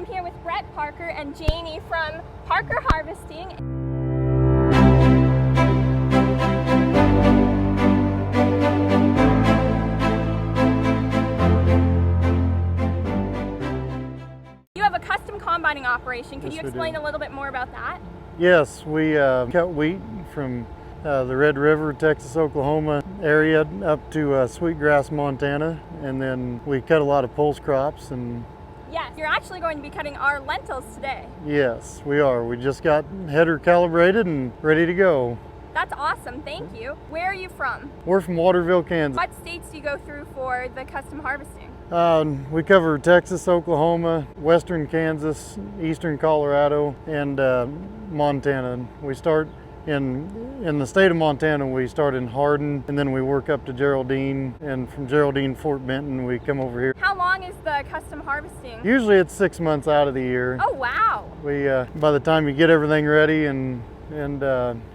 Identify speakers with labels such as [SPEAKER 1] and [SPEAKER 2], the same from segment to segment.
[SPEAKER 1] I'm here with Brett Parker and Janie from Parker Harvesting. You have a custom combining operation. Could you explain a little bit more about that?
[SPEAKER 2] Yes, we cut wheat from the Red River, Texas, Oklahoma area up to Sweetgrass, Montana, and then we cut a lot of pulse crops. And
[SPEAKER 1] yes, you're actually going to be cutting our lentils today.
[SPEAKER 2] yes, we are. We just got header calibrated and ready to go.
[SPEAKER 1] That's awesome, thank you. Where are you from?
[SPEAKER 2] We're from Waterville, Kansas.
[SPEAKER 1] What states do you go through for the custom harvesting?
[SPEAKER 2] We cover Texas, Oklahoma, western Kansas, eastern Colorado, and Montana. We start in the state of Montana. We start in Hardin, and then we work up to Geraldine, and from Geraldine, Fort Benton, we come over here.
[SPEAKER 1] How long is the custom harvesting?
[SPEAKER 2] Usually it's 6 months out of the year.
[SPEAKER 1] Oh wow!
[SPEAKER 2] We by the time you get everything ready and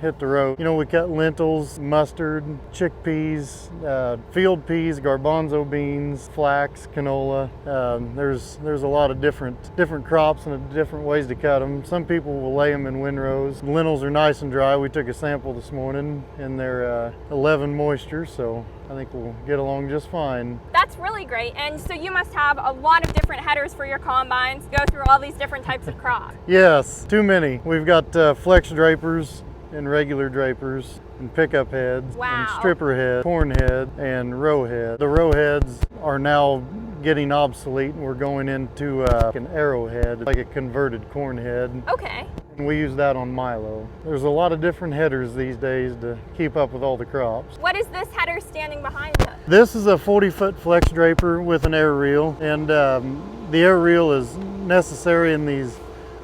[SPEAKER 2] hit the road. You know, we cut lentils, mustard, chickpeas, field peas, garbanzo beans, flax, canola. There's a lot of different crops and different ways to cut them. Some people will lay them in windrows. The lentils are nice and dry. We took a sample this morning and they're 11 moisture, so I think we'll get along just fine.
[SPEAKER 1] That's really great. And so you must have a lot of different headers for your combines, go through all these different types of crops.
[SPEAKER 2] Yes, too many. We've got flex drapers and regular drapers and pickup heads and stripper head, corn head, and row head. The row heads are now getting obsolete and we're going into an arrowhead, like a converted corn head.
[SPEAKER 1] Okay.
[SPEAKER 2] And we use that on Milo. There's a lot of different headers these days to keep up with all the crops.
[SPEAKER 1] What is this header standing behind us?
[SPEAKER 2] This is a 40-foot flex draper with an air reel, and the air reel is necessary in these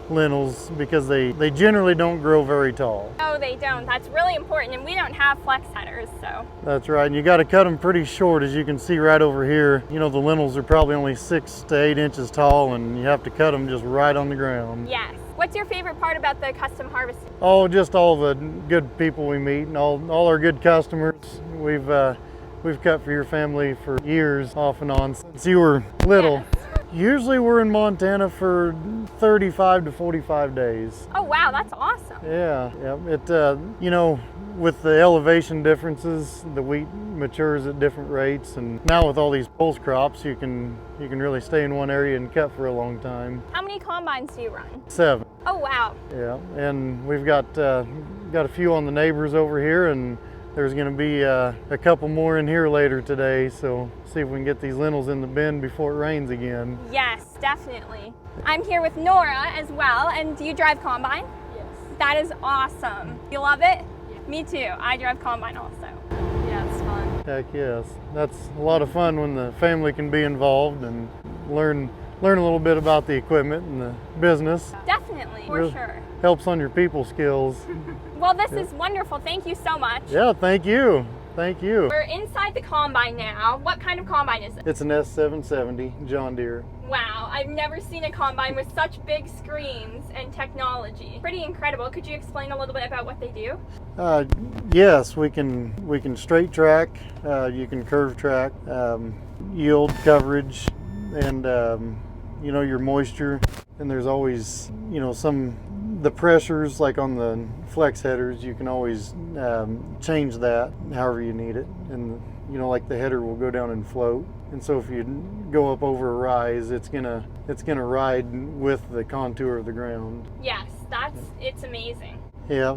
[SPEAKER 2] lentils because they generally don't grow very tall.
[SPEAKER 1] No, they don't. That's really important, and we don't have flex headers, so.
[SPEAKER 2] That's right, and you got to cut them pretty short, as you can see right over here. You know, the lentils are probably only 6 to 8 inches tall, and you have to cut them just right on the ground.
[SPEAKER 1] Yes. What's your favorite part about the custom harvesting?
[SPEAKER 2] Oh, just all the good people we meet and all our good customers. We've cut for your family for years, off and on, since you were little.
[SPEAKER 1] Yes.
[SPEAKER 2] Usually we're in Montana for 35 to 45 days.
[SPEAKER 1] Oh wow, that's awesome.
[SPEAKER 2] Yeah. It you know, with the elevation differences, the wheat matures at different rates, and now with all these pulse crops, you can really stay in one area and cut for a long time.
[SPEAKER 1] How many combines do you run?
[SPEAKER 2] 7.
[SPEAKER 1] Oh wow.
[SPEAKER 2] Yeah, and we've got a few on the neighbors over here, and there's going to be a couple more in here later today, so see if we can get these lentils in the bin before it rains again.
[SPEAKER 1] Yes, definitely. I'm here with Nora as well, and do you drive combine?
[SPEAKER 3] Yes.
[SPEAKER 1] That is awesome. You love it?
[SPEAKER 3] Yeah.
[SPEAKER 1] Me too. I drive combine also.
[SPEAKER 3] Yeah, it's fun.
[SPEAKER 2] Heck yes. That's a lot of fun when the family can be involved and learn a little bit about the equipment and the business.
[SPEAKER 1] Definitely, for sure.
[SPEAKER 2] Helps on your people skills.
[SPEAKER 1] Well, this is wonderful. Thank you so much.
[SPEAKER 2] Yeah, thank you. Thank you.
[SPEAKER 1] We're inside the combine now. What kind of combine is it?
[SPEAKER 2] It's an S770 John Deere.
[SPEAKER 1] Wow, I've never seen a combine with such big screens and technology. Pretty incredible. Could you explain a little bit about what they do?
[SPEAKER 2] Yes, we can straight track, you can curve track, yield, coverage, and you know, your moisture. And there's always, you know, the pressures, like on the flex headers, you can always change that however you need it. And you know, like the header will go down and float. And so if you go up over a rise, it's gonna ride with the contour of the ground.
[SPEAKER 1] Yes, it's amazing.
[SPEAKER 2] Yeah,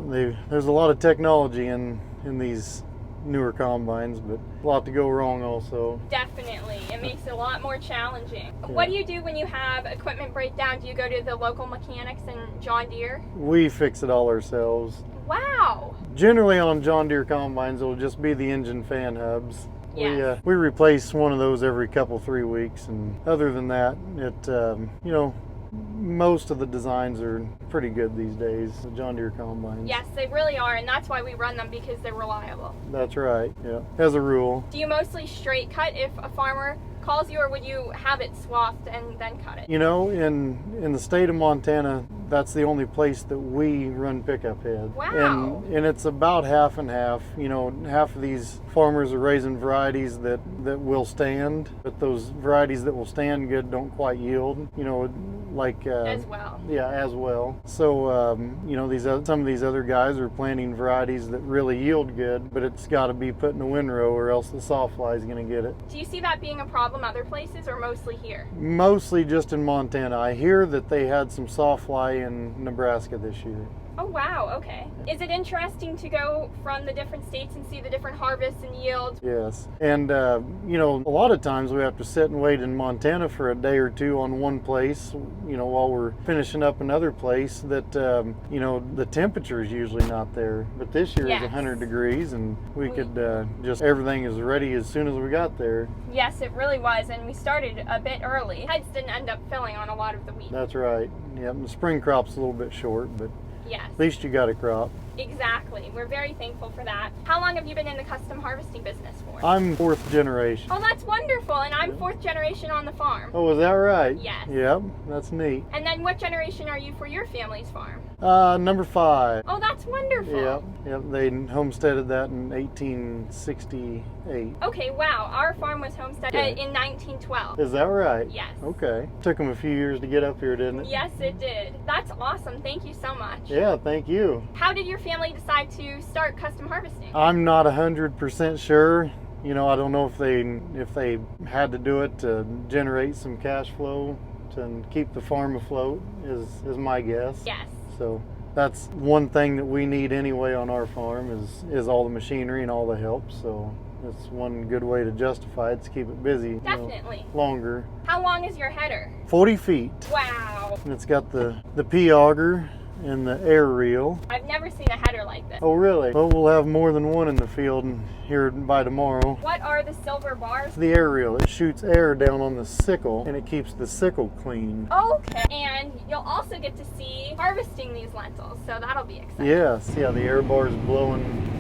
[SPEAKER 2] there's a lot of technology in these newer combines, but a lot to go wrong also.
[SPEAKER 1] Definitely. It makes it a lot more challenging. Yeah. What do you do when you have equipment break down? Do you go to the local mechanics in John Deere?
[SPEAKER 2] We fix it all ourselves.
[SPEAKER 1] Wow.
[SPEAKER 2] Generally on John Deere combines, it'll just be the engine fan hubs.
[SPEAKER 1] Yes.
[SPEAKER 2] We replace one of those every 3 weeks, and other than that, you know, most of the designs are pretty good these days, the John Deere combines.
[SPEAKER 1] Yes, they really are, and that's why we run them, because they're reliable.
[SPEAKER 2] That's right, yeah, as a rule.
[SPEAKER 1] Do you mostly straight cut if a farmer calls you, or would you have it swapped and then cut it?
[SPEAKER 2] You know, in the state of Montana, that's the only place that we run pickup head.
[SPEAKER 1] Wow.
[SPEAKER 2] And it's about half and half. You know, half of these farmers are raising varieties that will stand, but those varieties that will stand good don't quite yield. You know, like
[SPEAKER 1] as well.
[SPEAKER 2] Yeah, as well. So you know, some of these other guys are planting varieties that really yield good, but it's got to be put in a windrow or else the sawfly is going to get it.
[SPEAKER 1] Do you see that being a problem other places or mostly here?
[SPEAKER 2] Mostly just in Montana. I hear that they had some sawfly in Nebraska this year.
[SPEAKER 1] Oh wow, okay. Is it interesting to go from the different states and see the different harvests and yields?
[SPEAKER 2] Yes, and you know, a lot of times we have to sit and wait in Montana for a day or two on one place, you know, while we're finishing up another place that, you know, the temperature is usually not there. But this year is 100 degrees and we could just, everything is ready as soon as we got there.
[SPEAKER 1] Yes, it really was, and we started a bit early. Heads didn't end up filling on a lot of the wheat.
[SPEAKER 2] That's right. Yep, the spring crop's a little bit short, but
[SPEAKER 1] yes,
[SPEAKER 2] at least you got a crop.
[SPEAKER 1] Exactly. We're very thankful for that. How long have you been in the custom harvesting business for?
[SPEAKER 2] I'm 4th generation.
[SPEAKER 1] Oh, that's wonderful. And I'm 4th generation on the farm.
[SPEAKER 2] Oh, is that right?
[SPEAKER 1] Yes.
[SPEAKER 2] Yep, that's neat.
[SPEAKER 1] And then what generation are you for your family's farm?
[SPEAKER 2] Number 5.
[SPEAKER 1] Oh, that's wonderful.
[SPEAKER 2] Yep. They homesteaded that in 1868.
[SPEAKER 1] Okay, wow. Our farm was homesteaded in 1912.
[SPEAKER 2] Is that right?
[SPEAKER 1] Yes.
[SPEAKER 2] Okay. Took them a few years to get up here, didn't it?
[SPEAKER 1] Yes, it did. That's awesome. Thank you so much.
[SPEAKER 2] Yeah, thank you.
[SPEAKER 1] How did your family decide to start custom harvesting?
[SPEAKER 2] I'm not 100% sure. You know, I don't know if they had to do it to generate some cash flow to keep the farm afloat is my guess.
[SPEAKER 1] Yes.
[SPEAKER 2] So that's one thing that we need anyway on our farm is all the machinery and all the help. So that's one good way to justify it, to keep it busy.
[SPEAKER 1] Definitely.
[SPEAKER 2] You know, longer.
[SPEAKER 1] How long is your header?
[SPEAKER 2] 40 feet.
[SPEAKER 1] Wow.
[SPEAKER 2] And it's got the P auger and the air reel.
[SPEAKER 1] I've never seen a header like this.
[SPEAKER 2] Oh, really? Well, we'll have more than one in the field here by tomorrow.
[SPEAKER 1] What are the silver bars?
[SPEAKER 2] The air reel. It shoots air down on the sickle and it keeps the sickle clean.
[SPEAKER 1] Okay. And you'll also get to see harvesting these lentils, so that'll be exciting.
[SPEAKER 2] Yes. Yeah, the air bar is blowing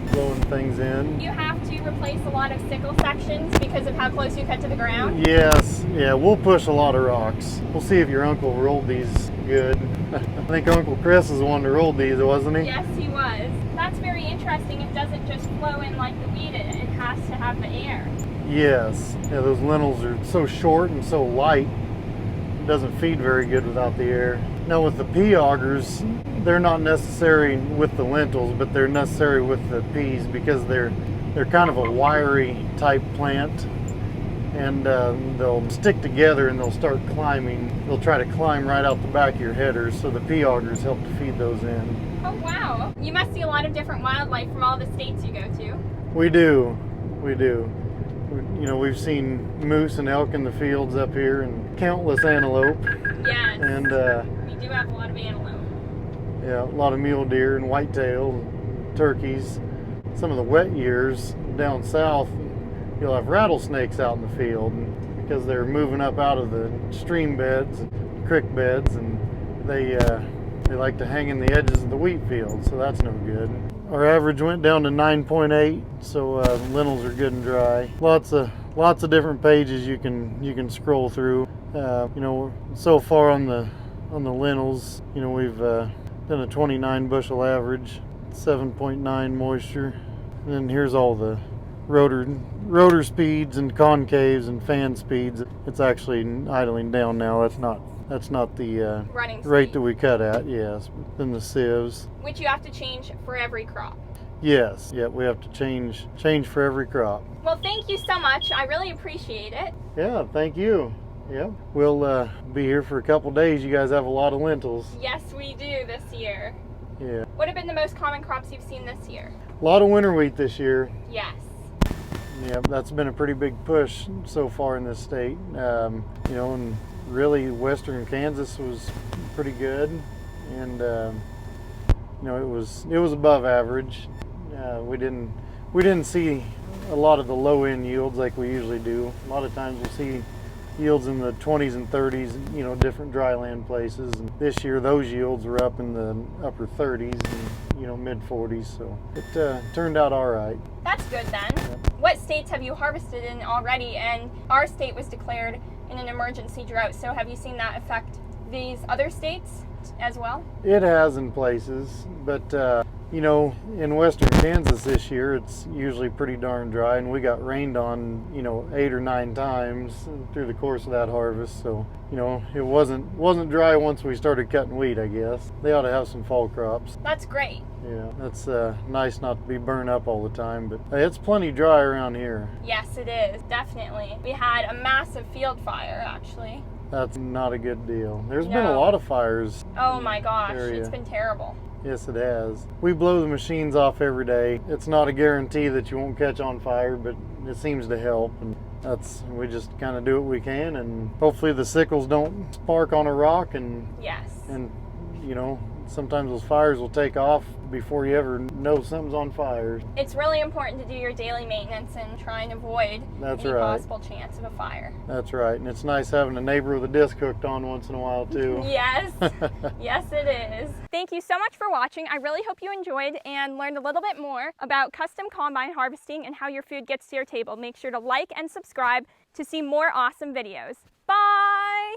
[SPEAKER 2] things in.
[SPEAKER 1] You have to replace a lot of sickle sections because of how close you cut to the ground?
[SPEAKER 2] Yes. Yeah, we'll push a lot of rocks. We'll see if your uncle rolled these good. I think Uncle Chris is the one that rolled these, wasn't he?
[SPEAKER 1] Yes, he was. That's very interesting. It doesn't just flow in like the wheat. It has to have the air.
[SPEAKER 2] Yes. Yeah, those lentils are so short and so light. It doesn't feed very good without the air. Now with the pea augers, they're not necessary with the lentils, but they're necessary with the peas because they're kind of a wiry type plant. And they'll stick together and they'll start climbing. They'll try to climb right out the back of your headers, so the pea augers help to feed those in.
[SPEAKER 1] Oh wow. You must see a lot of different wildlife from all the states you go to.
[SPEAKER 2] We do. You know, we've seen moose and elk in the fields up here and countless antelope.
[SPEAKER 1] Yes.
[SPEAKER 2] And
[SPEAKER 1] we do have a lot of antelope.
[SPEAKER 2] Yeah, a lot of mule deer and whitetail, turkeys. Some of the wet years down south, you'll have rattlesnakes out in the field because they're moving up out of the stream beds, creek beds, and they like to hang in the edges of the wheat field, so that's no good. Our average went down to 9.8, so lentils are good and dry. Lots of different pages you can scroll through. You know, so far on the lentils, you know, we've done a 29 bushel average, 7.9 moisture, and then here's all the rotor speeds and concaves and fan speeds. It's actually idling down now. That's not the
[SPEAKER 1] running
[SPEAKER 2] rate
[SPEAKER 1] speed
[SPEAKER 2] that we cut at. Yes, then the sieves.
[SPEAKER 1] Which you have to change for every crop.
[SPEAKER 2] Yes, yeah, we have to change for every crop.
[SPEAKER 1] Well, thank you so much. I really appreciate it.
[SPEAKER 2] Yeah, thank you. Yeah, we'll be here for a couple days. You guys have a lot of lentils.
[SPEAKER 1] Yes, we do this year.
[SPEAKER 2] Yeah.
[SPEAKER 1] What have been the most common crops you've seen this year?
[SPEAKER 2] A lot of winter wheat this year.
[SPEAKER 1] Yes.
[SPEAKER 2] Yeah, that's been a pretty big push so far in this state. You know, and really western Kansas was pretty good, and you know, it was above average. We didn't see a lot of the low end yields like we usually do. A lot of times we'll see yields in the 20s and 30s, you know, different dryland places. And this year those yields were up in the upper 30s and, you know, mid 40s, so it turned out all right.
[SPEAKER 1] That's good then.
[SPEAKER 2] Yep.
[SPEAKER 1] What states have you harvested in already? And our state was declared in an emergency drought, so have you seen that affect these other states as well?
[SPEAKER 2] It has in places, but you know, in western Kansas this year, it's usually pretty darn dry, and we got rained on, you know, 8 or 9 times through the course of that harvest. So, you know, it wasn't dry once we started cutting wheat, I guess. They ought to have some fall crops.
[SPEAKER 1] That's great.
[SPEAKER 2] Yeah, that's nice not to be burned up all the time, but it's plenty dry around here.
[SPEAKER 1] Yes, it is, definitely. We had a massive field fire, actually.
[SPEAKER 2] That's not a good deal. There's been a
[SPEAKER 1] No.
[SPEAKER 2] lot of fires.
[SPEAKER 1] Oh my gosh,
[SPEAKER 2] area.
[SPEAKER 1] it's been terrible.
[SPEAKER 2] Yes, it has. We blow the machines off every day. It's not a guarantee that you won't catch on fire, but it seems to help. And we just kind of do what we can, and hopefully the sickles don't spark on a rock, and
[SPEAKER 1] Yes.
[SPEAKER 2] you know, sometimes those fires will take off before you ever know something's on fire.
[SPEAKER 1] It's really important to do your daily maintenance and try and avoid
[SPEAKER 2] That's
[SPEAKER 1] any
[SPEAKER 2] right.
[SPEAKER 1] possible chance of a fire.
[SPEAKER 2] That's right, and it's nice having a neighbor with a disc hooked on once in a while too.
[SPEAKER 1] Yes, yes it is. Thank you so much for watching. I really hope you enjoyed and learned a little bit more about custom combine harvesting and how your food gets to your table. Make sure to like and subscribe to see more awesome videos. Bye!